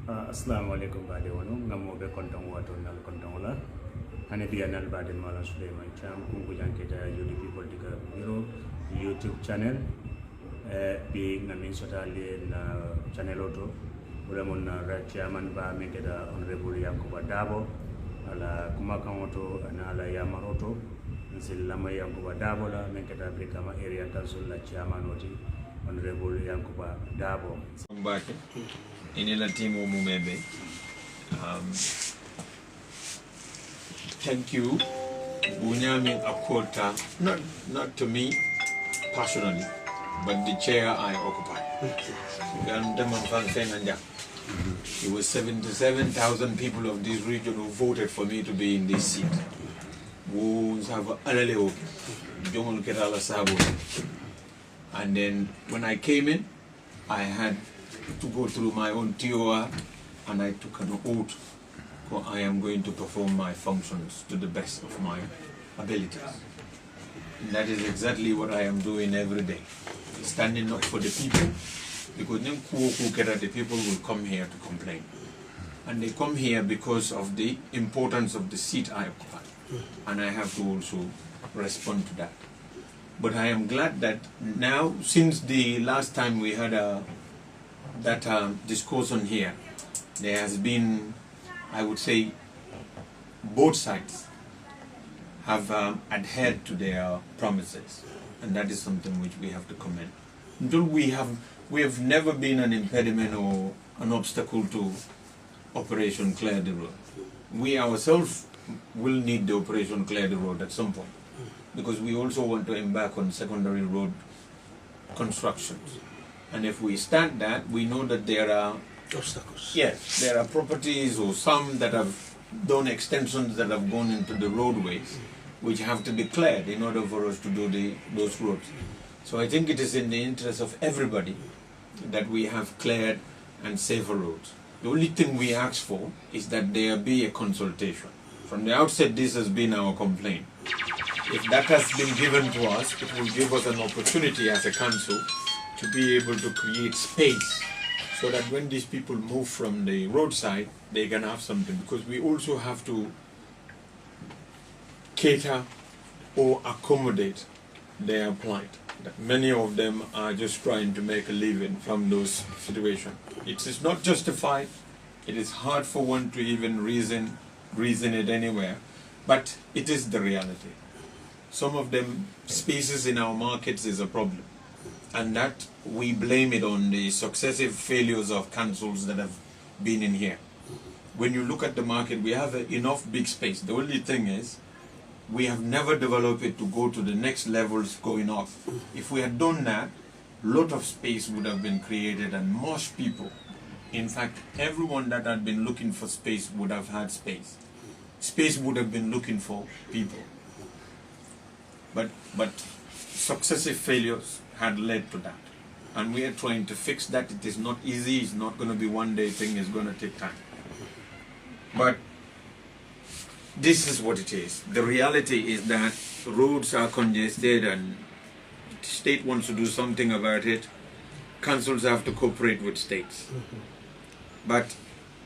Assalamualaikum bade wono ngamo be konton wato nal konton wala hane biya nal bade mala Suleiman Cham kungu janke da UDP political bureau YouTube channel bi ngamin sotale na channel auto wala mon na chairman ba me da honorable Yanks Darboe ala kuma kan auto na ala yamaroto nsil lama Yanks Darboe la me da Brikama area council la chairman oti honorable Yanks Darboe mbake inila timu mumebe. Thank you Bunyamin Akota, not to me personally, but the chair I occupy. It was 77,000 people of this region who voted for me to be in this seat. And then when I came in, I had to go through my own TOR, and I took an oath. I am going to perform my functions to the best of my abilities. And that is exactly what I am doing every day, standing up for the people, because the people will come here to complain. And they come here because of the importance of the seat I occupy. And I have to also respond to that. But I am glad that now, since the last time we had that discussion here, there has been, I would say, both sides have adhered to their promises, and that is something which we have to commend. We have never been an impediment or an obstacle to Operation Clear the Road. We ourselves will need the Operation Clear the Road at some point, because we also want to embark on secondary road constructions. And if we start that, we know that there are obstacles. Yes, there are properties or some that have done extensions that have gone into the roadways, which have to be cleared in order for us to do those roads. So I think it is in the interest of everybody that we have cleared and safer roads. The only thing we ask for is that there be a consultation. From the outset, this has been our complaint. If that has been given to us, it will give us an opportunity as a council to be able to create space so that when these people move from the roadside, they can have something, because we also have to cater or accommodate their plight. That many of them are just trying to make a living from those situations. It is not justified. It is hard for one to even reason it anywhere, but it is the reality. Some of them, spaces in our markets is a problem, and that we blame it on the successive failures of councils that have been in here. When you look at the market, we have enough big space. The only thing is, we have never developed it to go to the next levels going up. If we had done that, a lot of space would have been created, and most people, in fact, everyone that had been looking for space would have had space. Space would have been looking for people. But successive failures had led to that. And we are trying to fix that. It is not easy. It's not going to be one day thing. It's going to take time. But this is what it is. The reality is that roads are congested, and the state wants to do something about it. Councils have to cooperate with states. But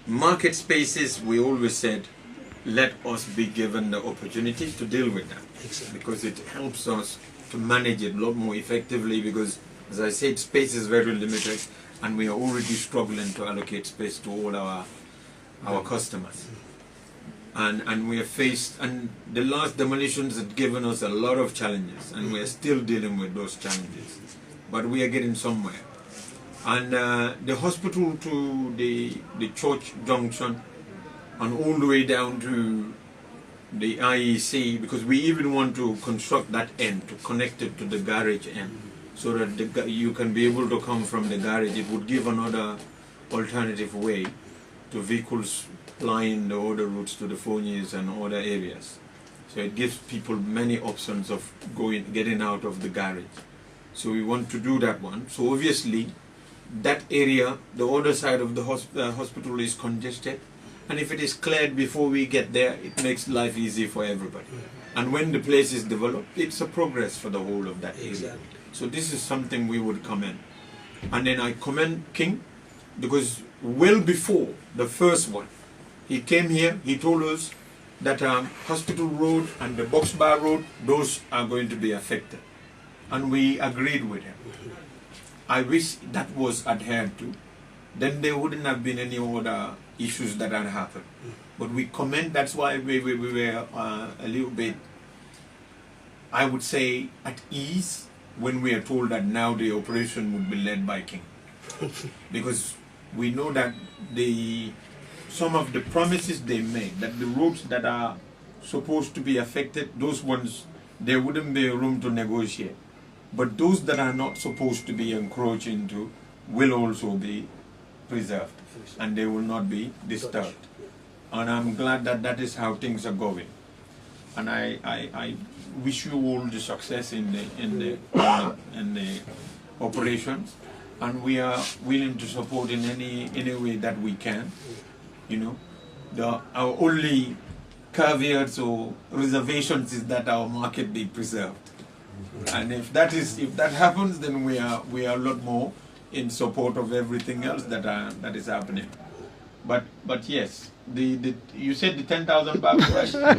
market spaces, we always said, let us be given the opportunity to deal with that. Exactly. Because it helps us to manage it a lot more effectively, because, as I said, space is very limited, and we are already struggling to allocate space to all our customers. And we are faced, and the last demolitions have given us a lot of challenges, and we are still dealing with those challenges. But we are getting somewhere. And the hospital to the church junction, and all the way down to the IEC, because we even want to construct that end to connect it to the garage end, so that you can be able to come from the garage. It would give another alternative way to vehicles plying the other routes to the Fonies and other areas. So it gives people many options of getting out of the garage. So we want to do that one. So obviously, that area, the other side of the hospital is congested. And if it is cleared before we get there, it makes life easy for everybody. And when the place is developed, it's a progress for the whole of that area. Exactly. So this is something we would commend. And then I commend King because well before the first one, he came here, he told us that Hospital Road and the Box Bar Road, those are going to be affected. And we agreed with him. I wish that was adhered to. Then there wouldn't have been any other issues that had happened. But we comment, that's why we were a little bit, I would say, at ease when we are told that now the operation would be led by King. Because we know that some of the promises they made, that the roads that are supposed to be affected, those ones, there wouldn't be room to negotiate. But those that are not supposed to be encroached into will also be preserved, and they will not be disturbed. And I'm glad that that is how things are going. And I wish you all the success in the operations, and we are willing to support in any way that we can. You know, our only caveats or reservations is that our market be preserved. And if that happens, then we are a lot more in support of everything else that is happening. But yes, you said the 10,000 barrels, right?